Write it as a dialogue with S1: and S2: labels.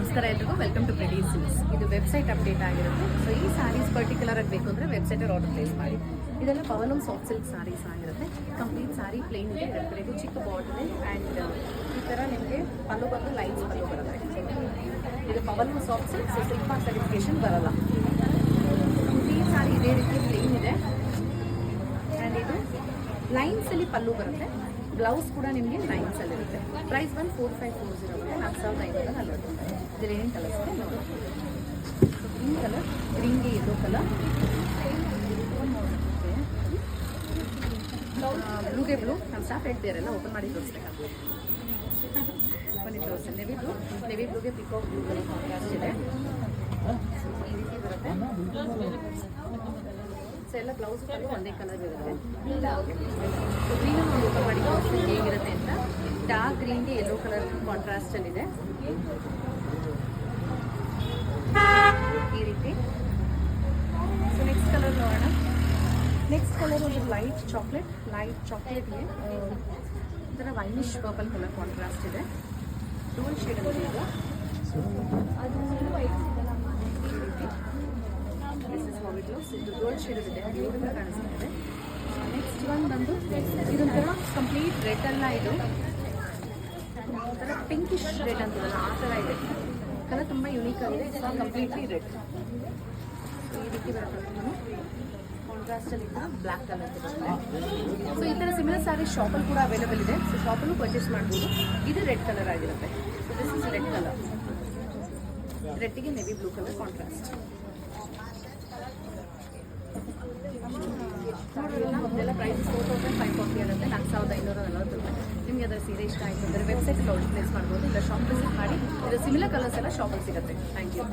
S1: ನಮಸ್ಕಾರ ಎಲ್ರಿಗೂ, welcome to pretty silks. ಇದು ವೆಬ್ಸೈಟ್ ಅಪ್ಡೇಟ್ ಆಗಿರುತ್ತೆ. ಸೊ ಈ ಸ್ಯಾರೀಸ್ ಪರ್ಟಿಕ್ಯುಲರ್ ಆಗಿ ಬೇಕು ಅಂದರೆ ವೆಬ್ಸೈಟಲ್ಲಿ ಆರ್ಡರ್ ಪ್ಲೇಸ್ ಮಾಡಿ. ಇದೆಲ್ಲ ಪವನಂ ಸಾಫ್ಟ್ ಸಿಲ್ಕ್ ಸ್ಯಾರೀಸ್ ಆಗಿರುತ್ತೆ. ಕಂಪ್ಲೀಟ್ ಸ್ಯಾರಿ ಪ್ಲೇನ್ ಇದೆ, ಕಡೆಗೂ ಚಿಕ್ಕ ಬಾರ್ಡರ್ ಇದೆ ಆ್ಯಂಡ್ ಈ ಥರ ನಿಮಗೆ ಪಲ್ಲು ಬಂದು ಲೈನ್ಸ್ ಪಲ್ಲು ಬರಲ್ಲ. ಇದು Pavanam soft silk, so silk mark certification ಬರಲ್ಲ. ಕಂಪ್ಲೀಟ್ ಸ್ಯಾರಿ ಇದೇ ರೀತಿ ಪ್ಲೇನ್ ಇದೆ ಆ್ಯಂಡ್ ಇದು ಲೈನ್ಸಲ್ಲಿ ಪಲ್ಲು ಬರುತ್ತೆ. ಬ್ಲೌಸ್ ಕೂಡ ನಿಮಗೆ ಲೈನ್ಸಲ್ಲಿ ಇರುತ್ತೆ. ಪ್ರೈಸ್ ಬಂದು 4540 ಬರುತ್ತೆ, 4540. ಇದರಲ್ಲಿ ಏನು ಕಲರ್ಸ್ ಇದೆ ನೋಡಿ. ಗ್ರೀನ್ ಕಲರ್, ಗ್ರೀನ್ಗೆ ಯೆಲ್ಲೋ ಕಲರ್, ಬ್ಲೂಗೆ ಬ್ಲೂ. ನಮ್ಮ ಸ್ಟಾಫ್ ಹೇಳ್ತೀರಲ್ಲ, ಓಪನ್ ಮಾಡಿ ತೋರಿಸ್ಬೇಕಾಗ್ತದೆ. ಬನ್ನಿ ತೋರಿಸಿ. ನೆವಿ ಬ್ಲೂಗೆ ಪಿಕಾಕ್ ಬ್ಲೂ ಕಲರ್ ಕಾಂಟ್ರಾಸ್ಟ್ ಇದೆ. ಈ ರೀತಿ ಬರುತ್ತೆ. ಸೊ ಎಲ್ಲ ಬ್ಲೌಸ್ ಕಲರ್ ಒಂದೇ ಕಲರ್ ಇರುತ್ತೆ. ಗ್ರೀನ್ ಒಂದು ಓಪನ್ ಮಾಡಿ ತೋರಿಸಿ ಹೇಗಿರುತ್ತೆ ಅಂತ. ಡಾರ್ಕ್ ಗ್ರೀನ್ಗೆ ಯೆಲ್ಲೋ ಕಲರ್ ಕಾಂಟ್ರಾಸ್ಟಲ್ಲಿದೆ ಈ ರೀತಿ. ಸೊ ನೆಕ್ಸ್ಟ್ ಕಲರ್ ನೋಡೋಣ. ನೆಕ್ಸ್ಟ್ ಕಲರ್ ಒಂದು ಲೈಟ್ ಚಾಕ್ಲೇಟ್ಗೆ ಒಂಥರ ವೈನಿಶ್ ಪರ್ಪಲ್ ಕಲರ್ ಕಾಂಟ್ರಾಸ್ಟ್ ಇದೆ. ಡೋಲ್ ಶೇಡ್ ಇದೆ ಇದು. ಅದು ಇದು ಗೋಲ್ಡ್ ಶೇಡ್ ಇದೆ, ಬ್ಯೂಟಿಫುಲ್ ಕಾಣಿಸ್ತಿದೆ. ನೆಕ್ಸ್ಟ್ ಒಂದು ಬಂದು ಇದೊಂಥರ ಕಂಪ್ಲೀಟ್ ರೆಡ್ ಅಲ್ಲ, ಇದು ಒಂಥರ ಪಿಂಕಿಶ್ ರೆಡ್ ಅಂತಿರಲ್ಲ ಆ ಥರ ಇದೆ. ಕಲರ್ ತುಂಬ ಯುನೀಕ್ ಆಗಿದೆ. ಸೊ ಕಂಪ್ಲೀಟ್ಲಿ ರೆಡ್ ಈ ರೀತಿ ಬರುತ್ತೆ. ಕಾಂಟ್ರಾಸ್ಟಲ್ಲಿ ಬ್ಲ್ಯಾಕ್ ಕಲರ್ ಬರುತ್ತೆ. ಸೊ ಈ ಥರ ಸಿಮಿಲರ್ ಸ್ಯಾರಿ ಶಾಪಲ್ಲಿ ಕೂಡ ಅವೈಲೇಬಲ್ ಇದೆ. ಸೊ ಶಾಪಲ್ಲೂ ಪರ್ಚೇಸ್ ಮಾಡ್ಬೋದು. ಇದು ರೆಡ್ ಕಲರ್ ಆಗಿರುತ್ತೆ. This is red colour. ರೆಡ್ಗೆ ನೆವಿ ಬ್ಲೂ ಕಲರ್ ಕಾಂಟ್ರಾಸ್ಟ್. ಇದೆಲ್ಲ ಪ್ರೈಸ್ 4540 ಆಗುತ್ತೆ, 4540 ರೂಪಾಯಿ. ನಿಮಗೆ ಅದರ ಸೀರೆ ಇಷ್ಟ ಆಯಿತು ಅಂದರೆ ವೆಬ್ಸೈಟಲ್ಲಿ ಆರ್ಡರ್ ಪ್ಲೇಸ್ ಮಾಡ್ಬೋದು. ಇಲ್ಲ ಶಾಪ್ ವಿಸಿಟ್ ಮಾಡಿ. ಇದರ ಸಿಮಿಲರ್ ಕಲರ್ಸ್ ಎಲ್ಲ ಶಾಪಲ್ಲಿ ಸಿಗುತ್ತೆ. Thank you.